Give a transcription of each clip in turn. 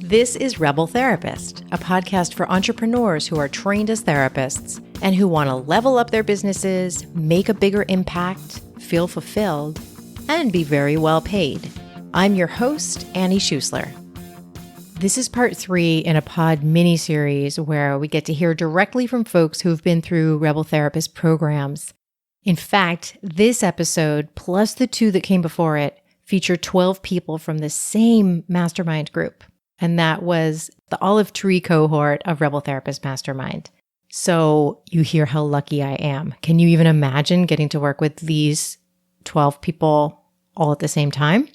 This is Rebel Therapist, a podcast for entrepreneurs who are trained as therapists and who want to level up their businesses, make a bigger impact, feel fulfilled, and be very well paid. I'm your host, Annie Schusler. This is part 3 in a pod mini-series where we get to hear directly from folks who've been through Rebel Therapist programs. In fact, this episode, plus the 2 that came before it, feature 12 people from the same mastermind group. And that was the Olive Tree cohort of Rebel Therapist Mastermind. So you hear how lucky I am. Can you even imagine getting to work with these 12 people all at the same time?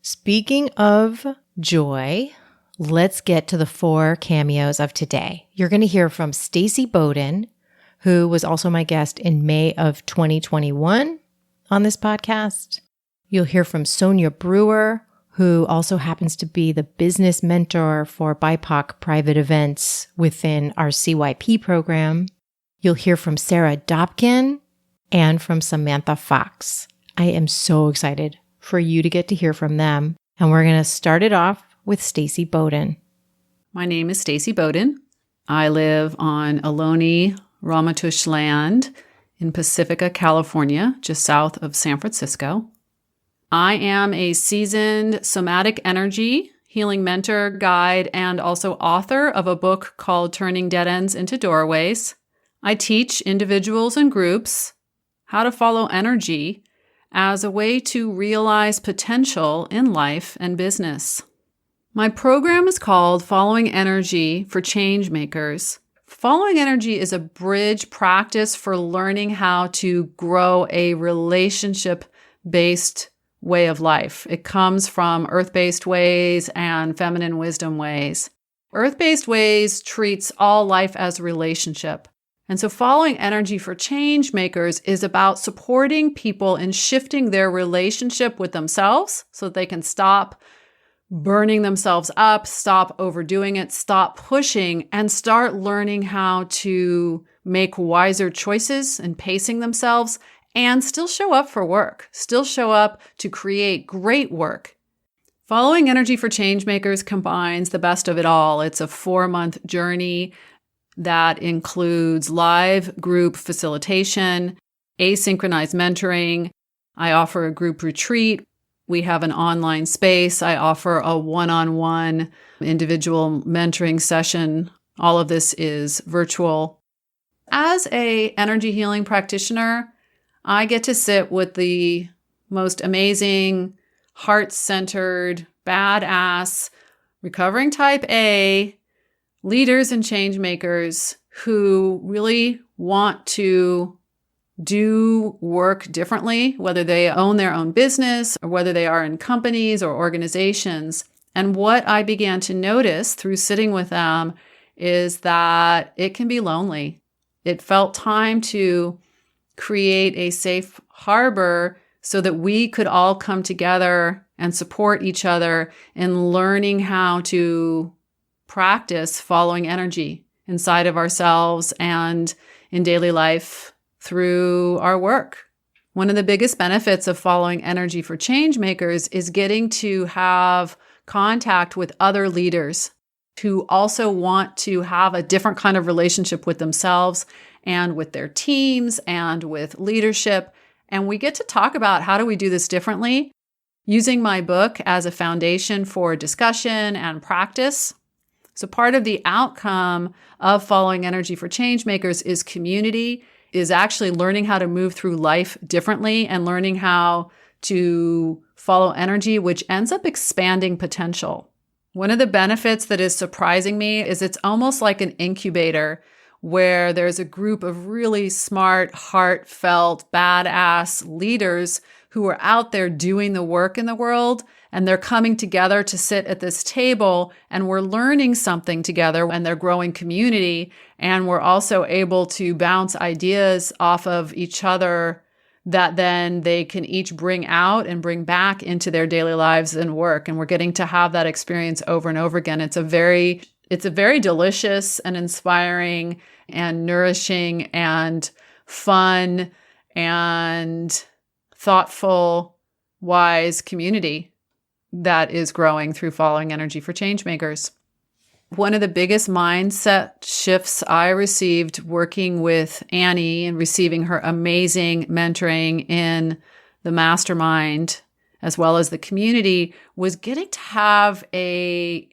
Speaking of joy, let's get to the 4 cameos of today. You're going to hear from Staci Boden, who was also my guest in May of 2021 on this podcast. You'll hear from Sonia Brewer, who also happens to be the business mentor for BIPOC private events within our CYP program. You'll hear from Sarah Dobkin and from Samantha Fox. I am so excited for you to get to hear from them. And we're going to start it off with Staci Boden. My name is Staci Boden. I live on Ohlone Ramaytush land in Pacifica, California, just south of San Francisco. I am a seasoned somatic energy healing mentor, guide, and also author of a book called Turning Dead Ends into Doorways. I teach individuals and groups how to follow energy as a way to realize potential in life and business. My program is called Following Energy for Change Makers. Following energy is a bridge practice for learning how to grow a relationship-based way of life. It comes from earth-based ways and feminine wisdom ways. Earth-based ways treats all life as a relationship. And so following energy for change makers is about supporting people in shifting their relationship with themselves so that they can stop burning themselves up, stop overdoing it, stop pushing, and start learning how to make wiser choices and pacing themselves and still show up for work, still show up to create great work. Following Energy for Changemakers combines the best of it all. It's a 4-month journey that includes live group facilitation, asynchronized mentoring. I offer a group retreat. We have an online space. I offer a one-on-one individual mentoring session. All of this is virtual. As an energy healing practitioner, I get to sit with the most amazing, heart-centered, badass, recovering type A leaders and change makers who really want to do work differently, whether they own their own business or whether they are in companies or organizations. And what I began to notice through sitting with them is that it can be lonely. It felt time to create a safe harbor so that we could all come together and support each other in learning how to practice following energy inside of ourselves and in daily life through our work. One of the biggest benefits of following energy for change makers is getting to have contact with other leaders who also want to have a different kind of relationship with themselves and with their teams and with leadership. And we get to talk about how do we do this differently using my book as a foundation for discussion and practice. So part of the outcome of following energy for change makers is community, is actually learning how to move through life differently and learning how to follow energy, which ends up expanding potential. One of the benefits that is surprising me is it's almost like an incubator where there's a group of really smart, heartfelt, badass leaders who are out there doing the work in the world, and they're coming together to sit at this table, and we're learning something together, and they're growing community, and we're also able to bounce ideas off of each other that then they can each bring out and bring back into their daily lives and work. And we're getting to have that experience over and over again. It's a very delicious and inspiring and nourishing and fun and thoughtful, wise community that is growing through following energy for change makers. One of the biggest mindset shifts I received working with Annie and receiving her amazing mentoring in the mastermind, as well as the community, was getting to have a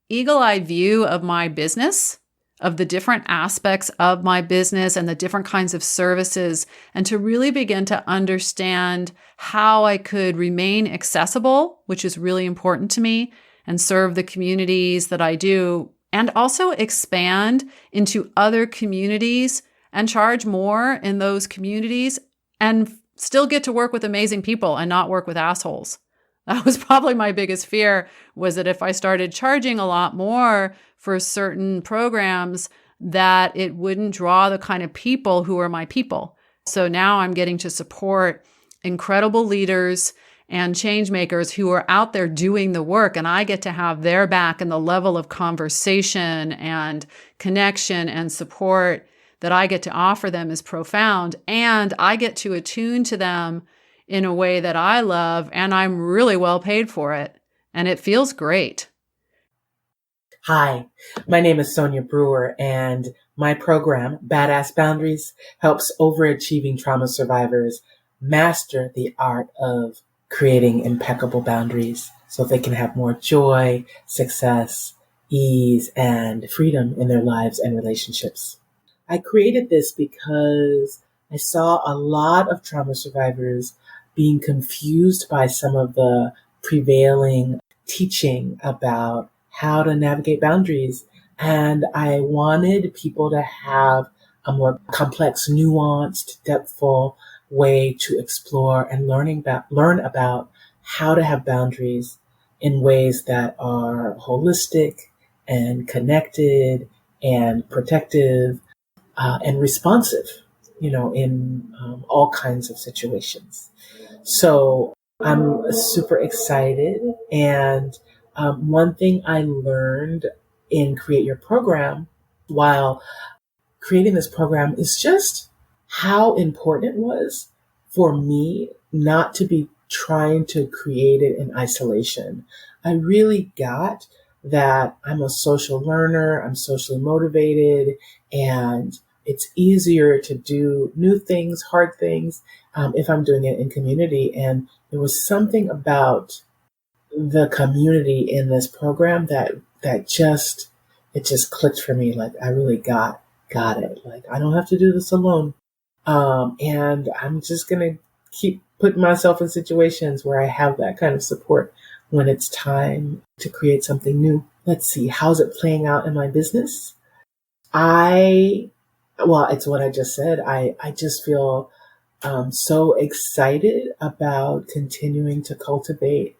eagle-eye view of my business, of the different aspects of my business and the different kinds of services, and to really begin to understand how I could remain accessible, which is really important to me, and serve the communities that I do, and also expand into other communities and charge more in those communities and still get to work with amazing people and not work with assholes. That was probably my biggest fear, was that if I started charging a lot more for certain programs, that it wouldn't draw the kind of people who are my people. So now I'm getting to support incredible leaders and change makers who are out there doing the work, and I get to have their back, and the level of conversation and connection and support that I get to offer them is profound, and I get to attune to them in a way that I love, and I'm really well paid for it, and it feels great. Hi, my name is Sonia Brewer, and my program, Badass Boundaries, helps overachieving trauma survivors master the art of creating impeccable boundaries so they can have more joy, success, ease, and freedom in their lives and relationships. I created this because I saw a lot of trauma survivors being confused by some of the prevailing teaching about how to navigate boundaries. And I wanted people to have a more complex, nuanced, depthful way to explore and learn about how to have boundaries in ways that are holistic and connected and protective and responsive, in all kinds of situations. So I'm super excited. And one thing I learned in Create Your Program while creating this program is just how important it was for me not to be trying to create it in isolation. I really got that I'm a social learner, I'm socially motivated, and it's easier to do new things, hard things, if I'm doing it in community. And there was something about the community in this program that just clicked for me. Like, I really got it. Like, I don't have to do this alone. And I'm just going to keep putting myself in situations where I have that kind of support when it's time to create something new. Let's see, how's it playing out in my business? It's what I just said. I just feel so excited about continuing to cultivate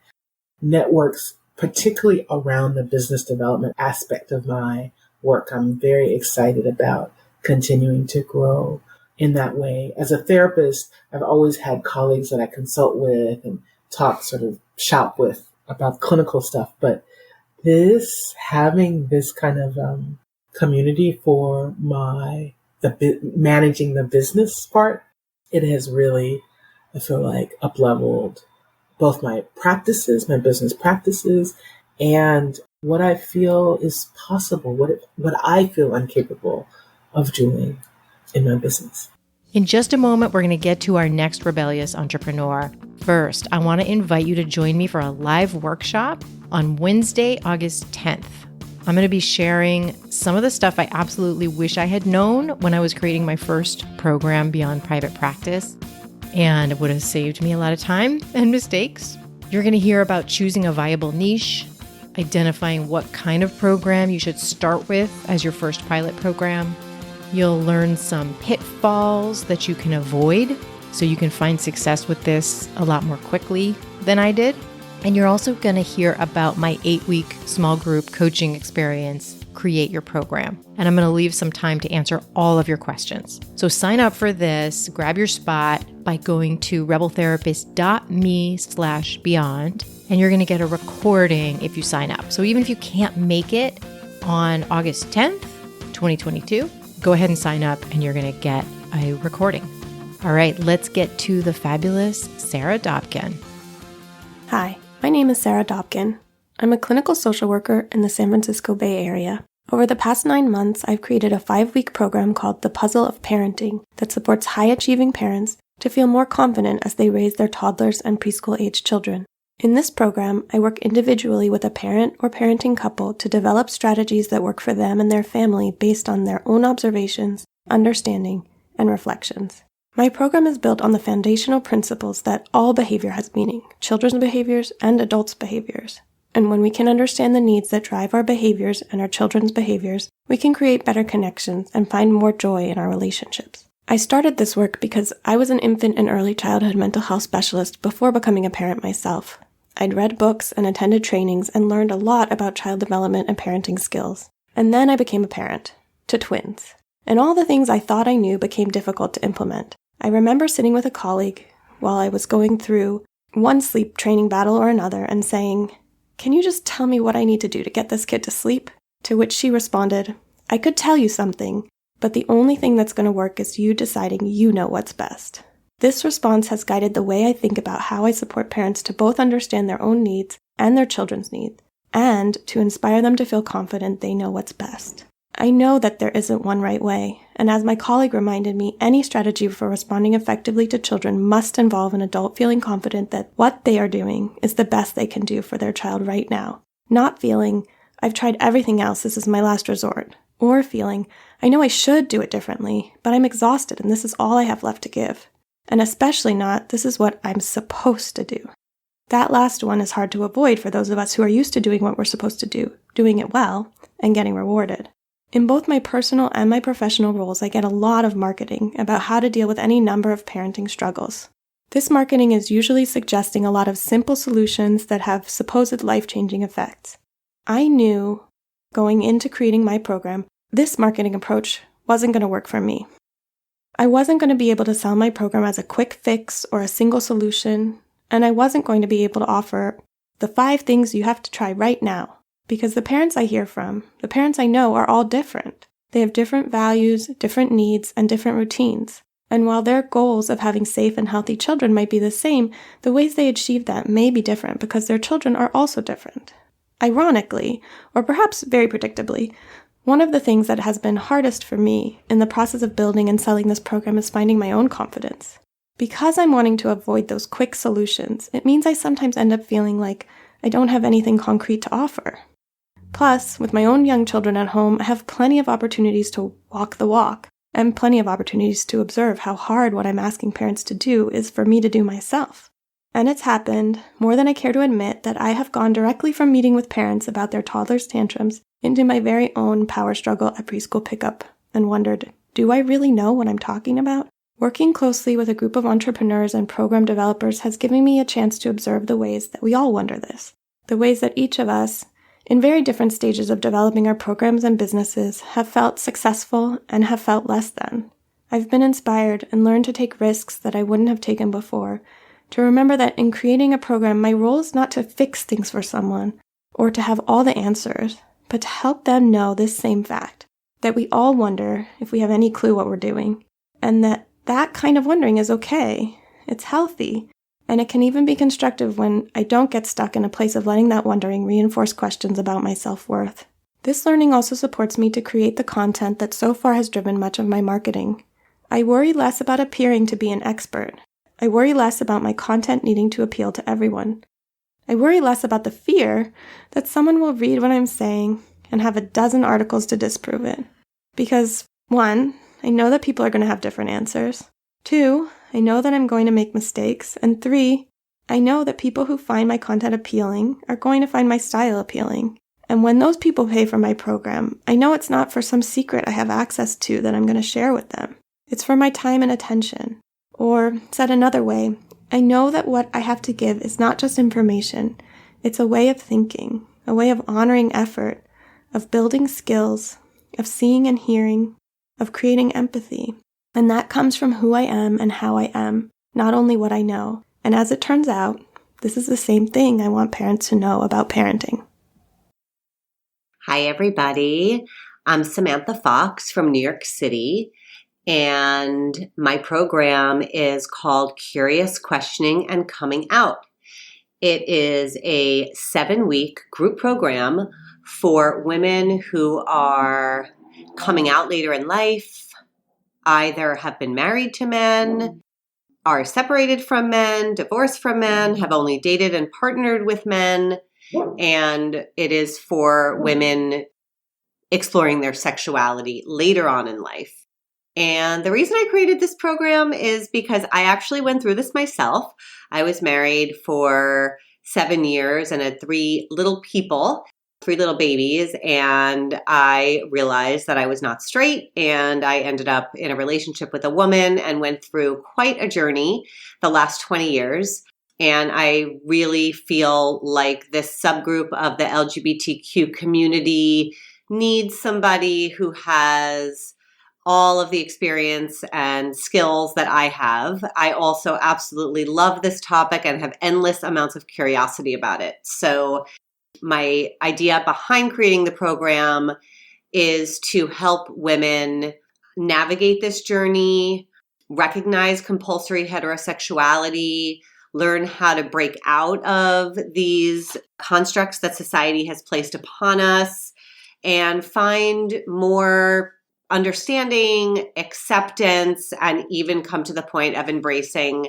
networks, particularly around the business development aspect of my work. I'm very excited about continuing to grow in that way. As a therapist, I've always had colleagues that I consult with and shop with about clinical stuff. But having this kind of community for managing the business part, it has really, I feel like, up-leveled both my practices, my business practices, and what I feel is possible, what I feel I'm capable of doing in my business. In just a moment, we're going to get to our next Rebellious entrepreneur. First, I want to invite you to join me for a live workshop on Wednesday, August 10th. I'm going to be sharing some of the stuff I absolutely wish I had known when I was creating my first program beyond private practice, and it would have saved me a lot of time and mistakes. You're going to hear about choosing a viable niche, identifying what kind of program you should start with as your first pilot program. You'll learn some pitfalls that you can avoid so you can find success with this a lot more quickly than I did. And you're also going to hear about my 8-week small group coaching experience, Create Your Program. And I'm going to leave some time to answer all of your questions. So sign up for this, grab your spot by going to rebeltherapist.me/beyond, and you're going to get a recording if you sign up. So even if you can't make it on August 10th, 2022, go ahead and sign up and you're going to get a recording. All right, let's get to the fabulous Sarah Dobkin. Hi, my name is Sarah Dobkin. I'm a clinical social worker in the San Francisco Bay Area. Over the past 9 months, I've created a 5-week program called The Puzzle of Parenting that supports high-achieving parents to feel more confident as they raise their toddlers and preschool-age children. In this program, I work individually with a parent or parenting couple to develop strategies that work for them and their family based on their own observations, understanding, and reflections. My program is built on the foundational principles that all behavior has meaning, children's behaviors and adults' behaviors. And when we can understand the needs that drive our behaviors and our children's behaviors, we can create better connections and find more joy in our relationships. I started this work because I was an infant and early childhood mental health specialist before becoming a parent myself. I'd read books and attended trainings and learned a lot about child development and parenting skills. And then I became a parent, to twins. And all the things I thought I knew became difficult to implement. I remember sitting with a colleague while I was going through one sleep training battle or another and saying, "Can you just tell me what I need to do to get this kid to sleep?" To which she responded, "I could tell you something, but the only thing that's going to work is you deciding you know what's best." This response has guided the way I think about how I support parents to both understand their own needs and their children's needs, and to inspire them to feel confident they know what's best. I know that there isn't one right way, and as my colleague reminded me, any strategy for responding effectively to children must involve an adult feeling confident that what they are doing is the best they can do for their child right now, not feeling, "I've tried everything else, this is my last resort," or feeling, "I know I should do it differently, but I'm exhausted and this is all I have left to give." And especially not, "This is what I'm supposed to do." That last one is hard to avoid for those of us who are used to doing what we're supposed to do, doing it well, and getting rewarded. In both my personal and my professional roles, I get a lot of marketing about how to deal with any number of parenting struggles. This marketing is usually suggesting a lot of simple solutions that have supposed life-changing effects. I knew, going into creating my program, this marketing approach wasn't going to work for me. I wasn't going to be able to sell my program as a quick fix or a single solution, and I wasn't going to be able to offer the 5 things you have to try right now. Because the parents I hear from, the parents I know, are all different. They have different values, different needs, and different routines. And while their goals of having safe and healthy children might be the same, the ways they achieve that may be different because their children are also different. Ironically, or perhaps very predictably, one of the things that has been hardest for me in the process of building and selling this program is finding my own confidence. Because I'm wanting to avoid those quick solutions, it means I sometimes end up feeling like I don't have anything concrete to offer. Plus, with my own young children at home, I have plenty of opportunities to walk the walk, and plenty of opportunities to observe how hard what I'm asking parents to do is for me to do myself. And it's happened, more than I care to admit, that I have gone directly from meeting with parents about their toddlers' tantrums into my very own power struggle at preschool pickup, and wondered, do I really know what I'm talking about? Working closely with a group of entrepreneurs and program developers has given me a chance to observe the ways that we all wonder this, the ways that each of us, in very different stages of developing our programs and businesses, have felt successful and have felt less than. I've been inspired and learned to take risks that I wouldn't have taken before, to remember that in creating a program, my role is not to fix things for someone or to have all the answers, but to help them know this same fact, that we all wonder if we have any clue what we're doing, and that kind of wondering is okay, it's healthy, and it can even be constructive when I don't get stuck in a place of letting that wondering reinforce questions about my self-worth. This learning also supports me to create the content that so far has driven much of my marketing. I worry less about appearing to be an expert. I worry less about my content needing to appeal to everyone. I worry less about the fear that someone will read what I'm saying and have a dozen articles to disprove it. Because, 1, I know that people are going to have different answers. 2, I know that I'm going to make mistakes. And 3, I know that people who find my content appealing are going to find my style appealing. And when those people pay for my program, I know it's not for some secret I have access to that I'm going to share with them. It's for my time and attention. Or, said another way, I know that what I have to give is not just information. It's a way of thinking, a way of honoring effort, of building skills, of seeing and hearing, of creating empathy. And that comes from who I am and how I am, not only what I know. And as it turns out, this is the same thing I want parents to know about parenting. Hi, everybody. I'm Samantha Fox from New York City, and my program is called Curious Questioning and Coming Out. It is a 7-week group program for women who are coming out later in life, either have been married to men, are separated from men, divorced from men, have only dated and partnered with men, and it is for women exploring their sexuality later on in life. And the reason I created this program is because I actually went through this myself. I was married for 7 years and had 3 little babies, and I realized that I was not straight, and I ended up in a relationship with a woman and went through quite a journey the last 20 years. And I really feel like this subgroup of the LGBTQ community needs somebody who has all of the experience and skills that I have. I also absolutely love this topic and have endless amounts of curiosity about it. So my idea behind creating the program is to help women navigate this journey, recognize compulsory heterosexuality, learn how to break out of these constructs that society has placed upon us, and find more understanding, acceptance, and even come to the point of embracing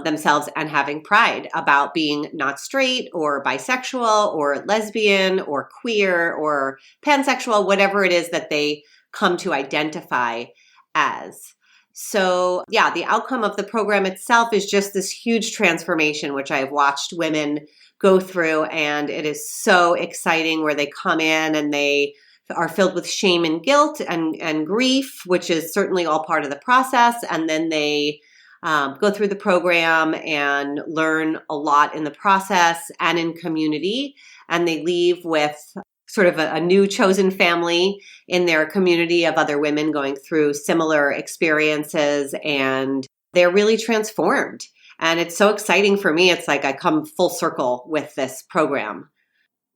themselves and having pride about being not straight or bisexual or lesbian or queer or pansexual, whatever it is that they come to identify as. So yeah, the outcome of the program itself is just this huge transformation, which I've watched women go through, and it is so exciting where they come in and they are filled with shame and guilt and grief, which is certainly all part of the process. And then they go through the program and learn a lot in the process and in community. And they leave with sort of a new chosen family in their community of other women going through similar experiences. And they're really transformed. And it's so exciting for me. It's like I come full circle with this program.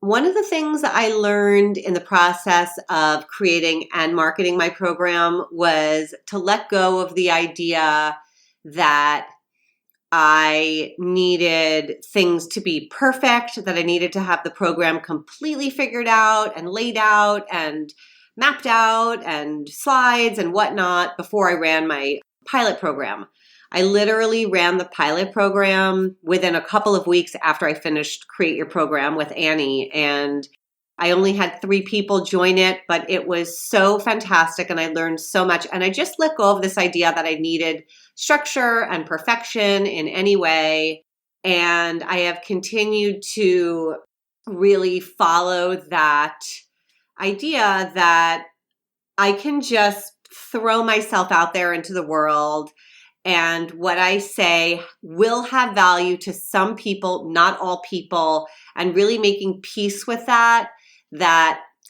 One of the things that I learned in the process of creating and marketing my program was to let go of the idea that I needed things to be perfect, that I needed to have the program completely figured out and laid out and mapped out and slides and whatnot before I ran my pilot program. I literally ran the pilot program within a couple of weeks after I finished Create Your Program with Annie. And I only had 3 people join it, but it was so fantastic and I learned so much. And I just let go of this idea that I needed structure and perfection in any way. And I have continued to really follow that idea that I can just throw myself out there into the world, and what I say will have value to some people, not all people, and really making peace with that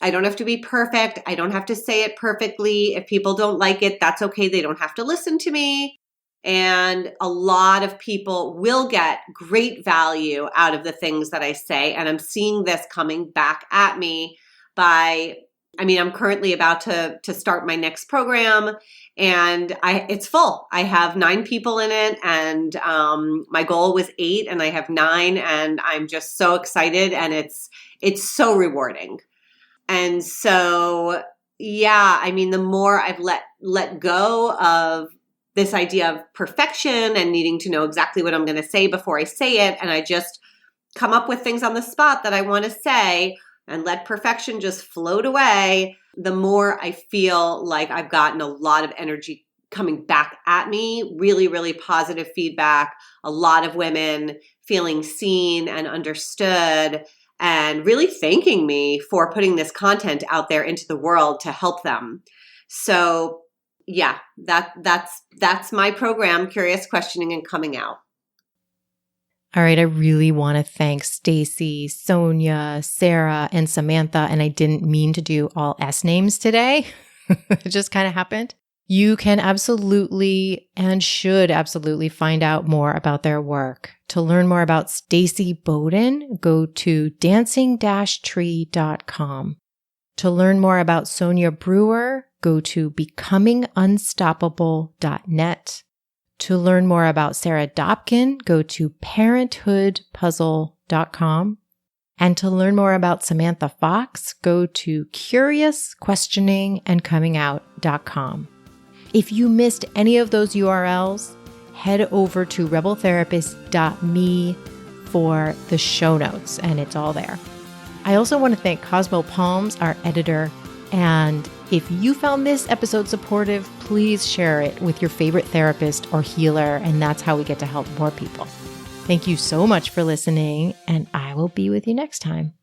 I don't have to be perfect. I don't have to say it perfectly. If people don't like it, that's okay. They don't have to listen to me. And a lot of people will get great value out of the things that I say. And I'm seeing this coming back at me I'm currently about to start my next program, and it's full. I have 9 people in it, and my goal was 8, and I have 9, and I'm just so excited, and it's so rewarding. And so, yeah, the more I've let go of this idea of perfection and needing to know exactly what I'm going to say before I say it, and I just come up with things on the spot that I want to say and let perfection just float away, the more I feel like I've gotten a lot of energy coming back at me, really, really positive feedback, a lot of women feeling seen and understood, and really thanking me for putting this content out there into the world to help them. So yeah, that's my program, Curious Questioning and Coming Out. All right, I really want to thank Stacy, Sonia, Sarah, and Samantha, and I didn't mean to do all S names today. It just kind of happened. You can absolutely and should absolutely find out more about their work. To learn more about Staci Boden, go to dancing-tree.com. To learn more about Sonia Brewer, go to becomingunstoppable.net. To learn more about Sarah Dobkin, go to parenthoodpuzzle.com. And to learn more about Samantha Fox, go to curiousquestioningandcomingout.com. If you missed any of those URLs, head over to rebeltherapist.me for the show notes, and it's all there. I also want to thank Cosmo Palms, our editor. And if you found this episode supportive, please share it with your favorite therapist or healer, and that's how we get to help more people. Thank you so much for listening, and I will be with you next time.